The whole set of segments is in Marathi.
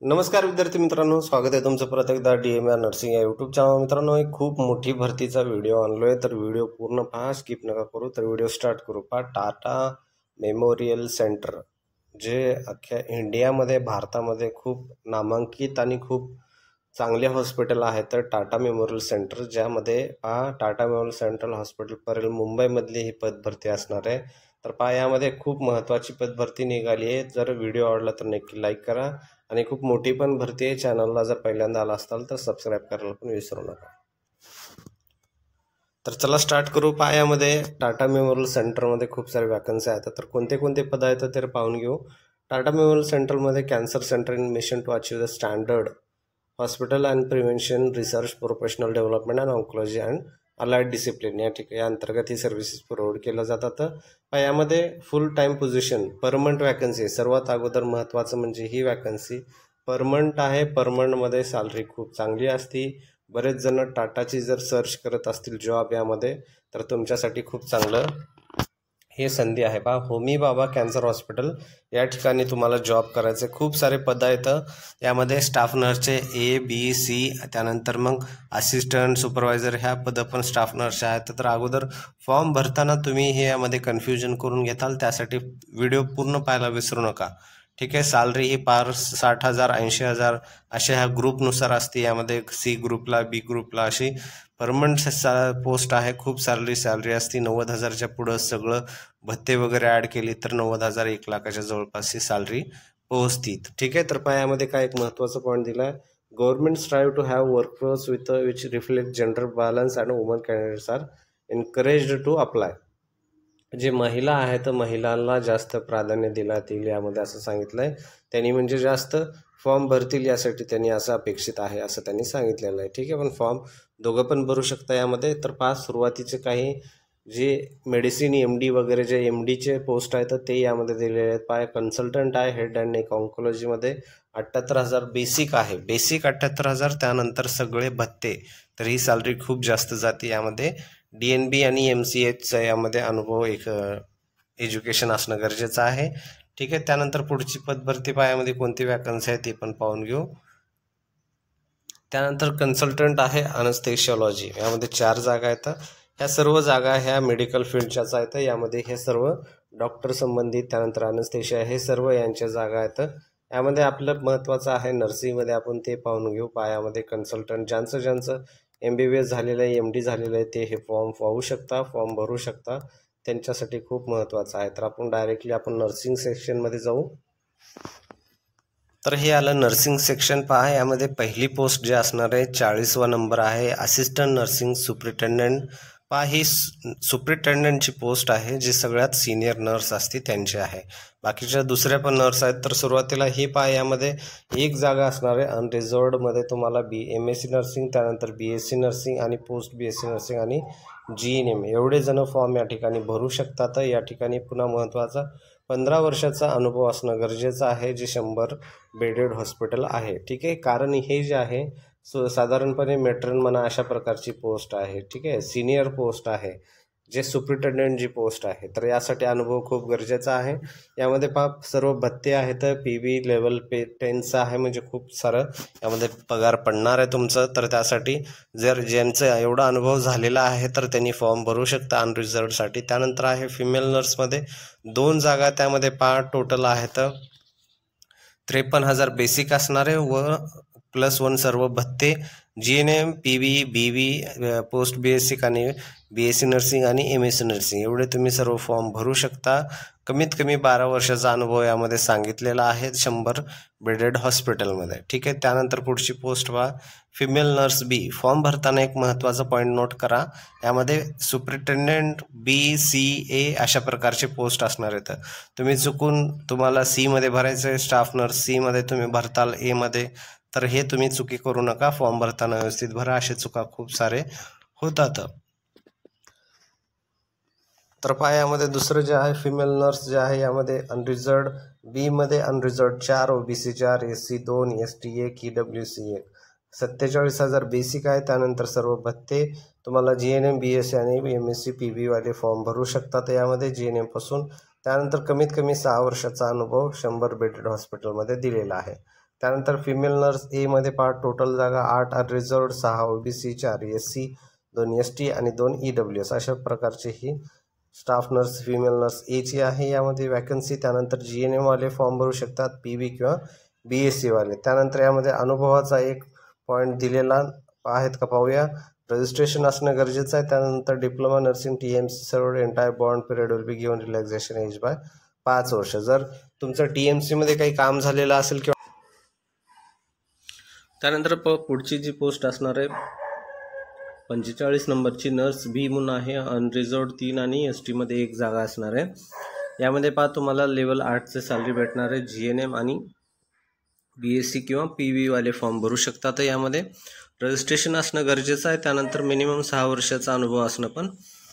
नमस्कार विद्यार्थी मित्रांनो, स्वागत आहे तुमचं परत एकदा DMR नर्सिंग या यूट्यूब चॅनल. मित्रांनो, एक खूप मोठी भरतीचा व्हिडिओ आणलोय, तर व्हिडिओ पूर्ण पहा, स्किप नका करू. तर व्हिडिओ स्टार्ट करू. पहा, टाटा मेमोरियल सेंटर जे अख्ख्या इंडियामध्ये भारतामध्ये खूप नामांकित आणि खूप चांगले हॉस्पिटल आहे. तर टाटा मेमोरियल सेंटर ज्यामध्ये पहा, Tata memorial central hospital Parel मुंबईमधली ही पदभरती असणार आहे. तर पहा, यामध्ये खूप महत्त्वाची पदभरती निघाली आहे. जर व्हिडिओ आवडला तर नक्की लाईक करा आणि खूप मोठी पण भरती आहे. चॅनलला जर पहिल्यांदा आला असाल तर सबस्क्राईब करायला पण विसरू नका. तर चला स्टार्ट करू. पहा, यामध्ये टाटा मेमोरियल सेंटरमध्ये खूप सारे वॅकन्सी आहेत. तर कोणते कोणते पद आहेत ते पाहून घेऊ. टाटा मेमोरियल सेंटरमध्ये cancer centre in mission to achieve the standard hospital and prevention research professional development and oncology and allied discipline या ठिकाणी अंतर्गत ही सर्व्हिसेस प्रोव्हाइड केल्या जातात. यामध्ये full time position permanent vacancy. सर्वात अगोदर महत्त्वाचं म्हणजे ही वॅकन्सी परमनंट आहे. परमनंटमध्ये सॅलरी खूप चांगली असते. बरेच जण टाटाची जर सर्च करत असतील जॉब यामध्ये तर तुमच्यासाठी खूप चांगलं हे संधी आहे. पहा, होमी बाबा कॅन्सर हॉस्पिटल या ठिकाणी तुम्हाला जॉब करायचे. खूप सारे पद आहेत यामध्ये. स्टाफ नर्सचे A, B, C, त्यानंतर मग असिस्टंट सुपरवायझर ह्या पद पण स्टाफ नर्स आहेत. तर अगोदर फॉर्म भरताना तुम्ही हे यामध्ये कन्फ्युजन करून घेताल, त्यासाठी व्हिडिओ पूर्ण पाहायला विसरू नका. ठीक आहे. सॅलरी ही पार 60,000 80,000 अशा ह्या ग्रुपनुसार असते. यामध्ये C ग्रुपला, B ग्रुपला अशी परमनंट पोस्ट आहे. खूप सॅलरी असते. 90,000च्या पुढं सगळं भत्ते वगैरे ॲड केली तर 90,000 1 लाखाच्या जवळपास ही सॅलरी पोहोचती. ठीक आहे. तर यामध्ये काय एक महत्त्वाचा पॉईंट दिला आहे. Government strive to have workforce which reflect gender balance and woman candidates are encouraged to apply. जे महिला आहेत तर महिलांना जास्त प्राधान्य दिलं जाईल यामध्ये असं सांगितलं आहे त्यांनी. म्हणजे जास्त फॉर्म भरतील यासाठी त्यांनी असं अपेक्षित आहे असं त्यांनी सांगितलेलं आहे. ठीक आहे. पण फॉर्म दोघं पण भरू शकता यामध्ये. तर सुरुवातीचे काही जे मेडिसिन MD वगैरे जे MDचे पोस्ट आहेत तर ते यामध्ये दिलेले आहेत. कन्सल्टंट आहे हेड अँड नेक ऑन्कोलॉजीमध्ये 78,000 बेसिक आहे. बेसिक 78,000, त्यानंतर सगळे भत्ते. तर ही सॅलरी खूप जास्त जाते यामध्ये. DNB आणि MCHचा यामध्ये अनुभव एक एज्युकेशन असणं गरजेचं आहे. ठीक आहे. त्यानंतर पुढची पदभरती यामध्ये कोणती वॅकन्सी आहे ते पण पाहून घेऊ. त्यानंतर कन्सल्टंट आहे अनस्थेशियोलॉजी. यामध्ये 4 जागा आहेत. ह्या सर्व जागा ह्या मेडिकल फील्डच्याच आहेत. यामध्ये हे सर्व डॉक्टर संबंधित, त्यानंतर अनस्थेशिया हे सर्व यांच्या जागा आहेत. यामध्ये आपलं महत्त्वाचं आहे नर्सिंगमध्ये आपण ते पाहून घेऊ. यामध्ये कन्सल्टंट ज्यांचं MBBS झालेलं आहे, MD झालेलं आहे ते हे फॉर्म पाहू शकता, फॉर्म भरू शकता. त्यांच्यासाठी खूप महत्त्वाचं आहे. तर आपण डायरेक्टली नर्सिंग सेक्शनमध्ये जाऊ. तर हे आलं नर्सिंग सेक्शन. पहा, यामध्ये पहिली पोस्ट जे असणार आहे 40वा नंबर आहे असिस्टंट नर्सिंग सुपरिटेंडंट. पहा, ही सुपरिटेंडंटची पोस्ट आहे जी सगळ्यात सिनियर नर्स असते त्यांची आहे. बाकीच्या दुसऱ्या पण नर्स आहेत. तर सुरुवातीला ही यामध्ये एक जागा असणार आहे अनरिझर्वडमध्ये. तुम्हाला MSc नर्सिंग, त्यानंतर BSc नर्सिंग आणि पोस्ट BSc नर्सिंग आणि GNM एवढे जण फॉर्म या ठिकाणी भरू शकतात. या ठिकाणी पुन्हा महत्त्वाचा 15 वर्षाचा अनुभव असणं गरजेचं आहे, जे 100 बेडेड हॉस्पिटल आहे. ठीक आहे. कारण हे जे आहे साधारणपणे मेट्रन म्हणा अशा प्रकारची पोस्ट आहे. ठीक आहे. सिनियर पोस्ट आहे, जे सुपरिटेंडंट जी पोस्ट आहे. तर यासाठी अनुभव खूप गरजेचा आहे. यामध्ये सर्व भत्ते आहेत. PV लेवल 10चा आहे, म्हणजे खूप सारं यामध्ये पगार पडणार आहे तुमचं. तर त्यासाठी जर ज्यांचा एवढा अनुभव झालेला आहे तर त्यांनी फॉर्म भरू शकता अनरिझर्वडसाठी. त्यानंतर आहे फिमेल नर्समध्ये 2 जागा. त्यामध्ये टोटल आहेत 53,000 बेसिक असणारे व +1 सर्व भत्ते. GNM, PV, BV, post BSc आणि BSc नर्सिंग आणि MSc नर्सिंग एवढे तुम्ही सर्व फॉर्म भरू शकता. कमीत कमी 12 वर्षाचा अनुभव यामध्ये सांगितलेला आहे 100 बेडेड हॉस्पिटलमध्ये. ठीक आहे. त्यानंतर पुढची post female nurse B. Form भरताना एक महत्त्वाचा पॉईंट नोट करा. यामध्ये सुपरिटेंडंट B, C, A अशा प्रकारचे पोस्ट असणार आहेत. तुम्ही चुकून तुम्हाला C मध्ये भरायचं आहे, स्टाफ नर्स C मध्ये तुम्ही भरताल A मध्ये, तर हे तुम्ही चुकी करू नका. फॉर्म भरताना व्यवस्थित भरा. असे चुका खूप सारे होतात. तर यामध्ये दुसरं जे आहे फिमेल नर्स जे आहे यामध्ये अनरिझर्वड B मध्ये अनरिझर्वड 4, OBC 4, SC 2, ST 1, EWC 1. 47,000 basic आहे. त्यानंतर सर्व भत्ते. तुम्हाला GNM, BSc आणि MSc PV वाले फॉर्म भरू शकतात यामध्ये GNM पासून. त्यानंतर कमीत कमी 6 वर्षाचा अनुभव 100 बेडेड हॉस्पिटलमध्ये दिलेला आहे. त्यानंतर फिमेल नर्स ए मध्ये पहा टोटल जागा 8, अनरिझर्व्ड 6, OBC 4, SC 2, ST आणि 2 EWS अशा प्रकारची ही स्टाफ नर्स फिमेल नर्स ए ची आहे यामध्ये वॅकन्सी। त्यानंतर GNM वाले फॉर्म भरू शकतात, PB किंवा BSc वाले। त्यानंतर यामध्ये अनुभवाचा एक पॉईंट दिलेला आहेत का पाहूया। रजिस्ट्रेशन असणं गरजेचं आहे। त्यानंतर डिप्लोमा नर्सिंग TMC सर्व entire bond period will be given relaxation age by 5 वर्ष। जर तुमचं TMC मध्ये काही काम झालेलं असेल किंवा त्यानंतर पुढची जी पोस्ट असणार आहे 45 नंबरची नर्स बी म्हणून आहे, अनरिझर्व्ड 3 आणि ST मध्ये 1 जागा असणार आहे। यामध्ये पहा तुम्हाला लेवल 8चे सॅलरी भेटणार आहे। GNM आणि BSc किंवा PB वाले फॉर्म भरू शकतात। यामध्ये रजिस्ट्रेशन असणं गरजेचं आहे। त्यानंतर मिनिमम 6 वर्षाचा अनुभव असणं पण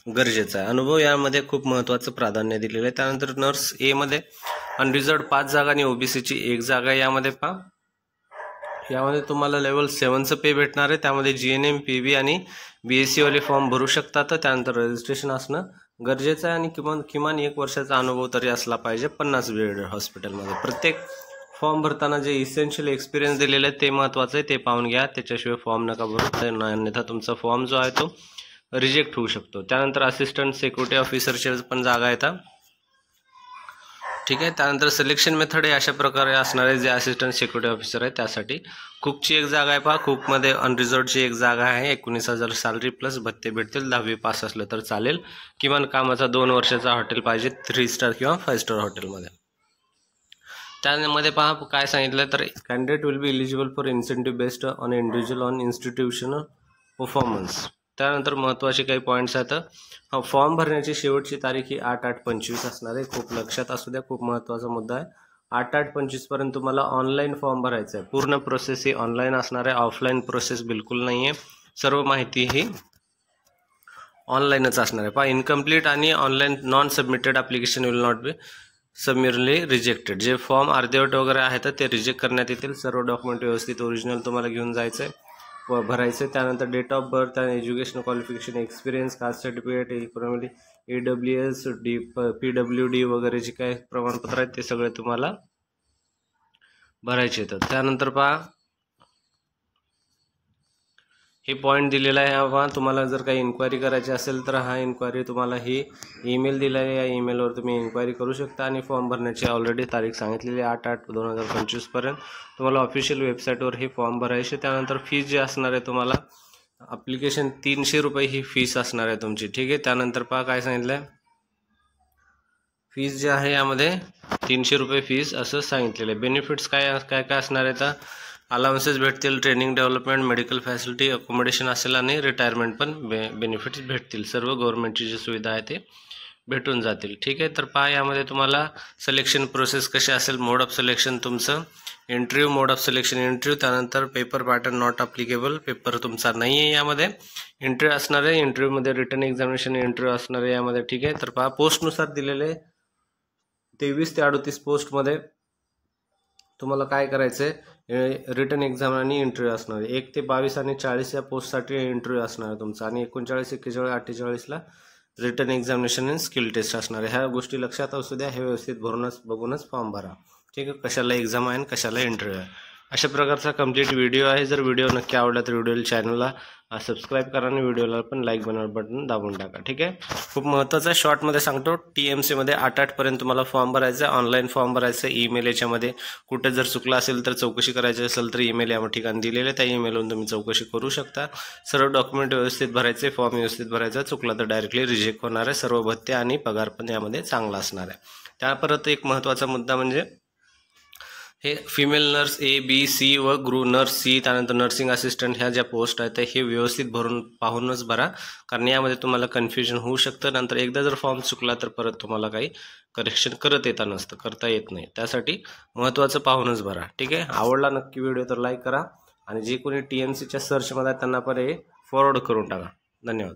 गरजेचं आहे। अनुभव यामध्ये खूप महत्त्वाचं प्राधान्य दिलेलं आहे। त्यानंतर नर्स ए मध्ये अनरिझर्व्ड 5 जागा आणि OBC ची 1 जागा। यामध्ये पहा यामध्ये तुम्हाला लेवल 7चं पे भेटणार आहे। त्यामध्ये GNM PB आणि BSc वाले फॉर्म भरू शकतात। त्यानंतर रजिस्ट्रेशन असणं गरजेचं आहे आणि किमान 1 वर्षाचा अनुभव तरी असला पाहिजे 50 बेड हॉस्पिटलमध्ये। प्रत्येक फॉर्म भरताना जे इसेन्शियल एक्सपिरियन्स दिलेले आहे ते महत्त्वाचं आहे, ते पाहून घ्या। त्याच्याशिवाय फॉर्म नका भरू, अन्यथा तुमचा फॉर्म जो आहे तो रिजेक्ट होऊ शकतो। त्यानंतर असिस्टंट सिक्युरिटी ऑफिसरच्या पण जागा येतात, ठीक आहे। त्यानंतर सिलेक्शन मेथड हे अशा प्रकारे असणार आहे, जे असिस्टंट सिक्युरिटी ऑफिसर आहे त्यासाठी कुकची 1 जागा आहे पहा। कुकमध्ये अनरिझर्व्डची 1 जागा आहे। 19,000 सॅलरी प्लस भत्ते भेटतील। 10वी पास असलं तर चालेल। किमान कामाचा 2 वर्षाचा हॉटेल पाहिजे, 3 स्टार किंवा 5 स्टार हॉटेलमध्ये। त्यामध्ये पहा काय सांगितलं तर candidate will be eligible for incentive based on individual on institutional performance. त्यानंतर महत्त्वाचे काही पॉईंट्स आहेत। फॉर्म भरण्याची शेवटची तारीख ही 8/8/25 असणार आहे। खूप लक्षात असू द्या, खूप महत्त्वाचा मुद्दा आहे। 8/8/25 पर्यंत तुम्हाला ऑनलाईन फॉर्म भरायचा आहे। पूर्ण प्रोसेस ही ऑनलाईन असणार आहे, ऑफलाईन प्रोसेस बिलकुल नाही आहे। सर्व माहिती ही ऑनलाईनच असणार आहे पहा। इनकम्प्लीट आणि online non submitted application will not be summarily rejected. जे फॉर्म अर्धवट वगैरे आहेत ते रिजेक्ट करण्यात येतील। सर्व डॉक्युमेंट व्यवस्थित ओरिजिनल तुम्हाला घेऊन जायचं आहे व भरायचं आहे। त्यानंतर डेट ऑफ बर्थ आणि education qualification, experience, caste certificate, economy AWS PWD वगैरे जे काही प्रमाणपत्र आहेत ते सगळे तुम्हाला भरायचे आहेत। त्यानंतर पहा हे पॉईंट दिलेला आहे हा। तुम्हाला जर काही इन्क्वायरी करायची असेल तर हा इन्क्वायरी तुम्हाला ही ईमेल दिला आहे, या ईमेलवर तुम्ही इन्क्वायरी करू शकता। आणि फॉर्म भरण्याची ऑलरेडी तारीख सांगितलेली आहे 8/8/2025 पर्यंत तुम्हाला ऑफिशियल वेबसाईटवर हे फॉर्म भरायचे। त्यानंतर फीस जी असणार आहे तुम्हाला ॲप्लिकेशन 300 रुपये ही फीस असणार आहे तुमची, ठीक आहे। त्यानंतर पहा काय सांगितलं आहे, फीस जी आहे यामध्ये 300 रुपये फीस असं सांगितलेलं आहे। बेनिफिट्स काय काय असणार आहे तर अलाउन्सेस भेटतील, training development, medical facility, accommodation असेल आणि रिटायरमेंट पण बेनिफिट्स भेटतील। सर्व गव्हर्नमेंटची जी सुविधा आहे ते भेटून जातील, ठीक आहे। तर पहा यामध्ये तुम्हाला सिलेक्शन प्रोसेस कशी असेल, मोड ऑफ सिलेक्शन तुमचं interview, mode of selection interview. त्यानंतर paper pattern not applicable, paper तुमचा नाही आहे यामध्ये। इंटरव्ह्यू असणार आहे, इंटरव्ह्यूमध्ये रिटर्न एक्झामिनेशन इंटरव्ह्यू असणार आहे यामध्ये, ठीक आहे। तर पहा पोस्टनुसार दिलेले 23 ते 38 पोस्टमध्ये तुम्हाला काय करायचं आहे, रिटर्न एक्झाम आणि इंटरव्ह्यू असणार आहे। 1 ते 22 आणि 40 या पोस्टसाठी इंटरव्ह्यू असणार आहे तुमचा, आणि 39, 41, 48ला रिटर्न एक्झामिनेशन आणि स्किल टेस्ट असणार आहे। ह्या गोष्टी लक्षात असू द्या, हे व्यवस्थित बघूनच फॉर्म भरा, ठीक आहे। कशाला एक्झाम आहे आणि कशाला इंटरव्ह्यू आहे, अशा प्रकारचा कंप्लीट व्हिडिओ आहे। जर व्हिडिओ नक्की आवडला तर व्हिडिओला चॅनलला सबस्क्राईब करा आणि व्हिडिओला पण लाईक बटन दाबून टाका, ठीक आहे। खूप महत्त्वाचं आहे, शॉर्टमध्ये सांगतो। TMC मध्ये 8/8 पर्यंत तुम्हाला फॉर्म भरायचा आहे, ऑनलाईन फॉर्म भरायचा आहे। ईमेल याच्यामध्ये कुठे जर चुकला असेल तर चौकशी करायची असेल तर ईमेल या ठिकाणी दिलेले, त्या ईमेलवरून तुम्ही चौकशी करू शकता। सर्व डॉक्युमेंट व्यवस्थित भरायचे, फॉर्म व्यवस्थित भरायचा, चुकला तर डायरेक्टली रिजेक्ट होणार आहे। सर्व भत्ते आणि पगार पण यामध्ये चांगला असणार आहे। त्या परत एक महत्त्वाचा मुद्दा म्हणजे हे female nurse A, B, C व नर्स C, त्यानंतर नर्सिंग असिस्टंट ह्या ज्या पोस्ट आहेत हे व्यवस्थित पाहूनच भरा, कारण यामध्ये तुम्हाला कन्फ्युजन होऊ शकतं। नंतर एकदा जर फॉर्म चुकला तर परत तुम्हाला काही करेक्शन करता येत नाही, त्यासाठी महत्त्वाचं पाहूनच भरा, ठीक आहे। आवडला नक्की व्हिडिओ तर लाईक करा, आणि जे कोणी TMCच्या सर्चमध्ये आहेत त्यांना पण हे फॉरवर्ड करून टाका। धन्यवाद।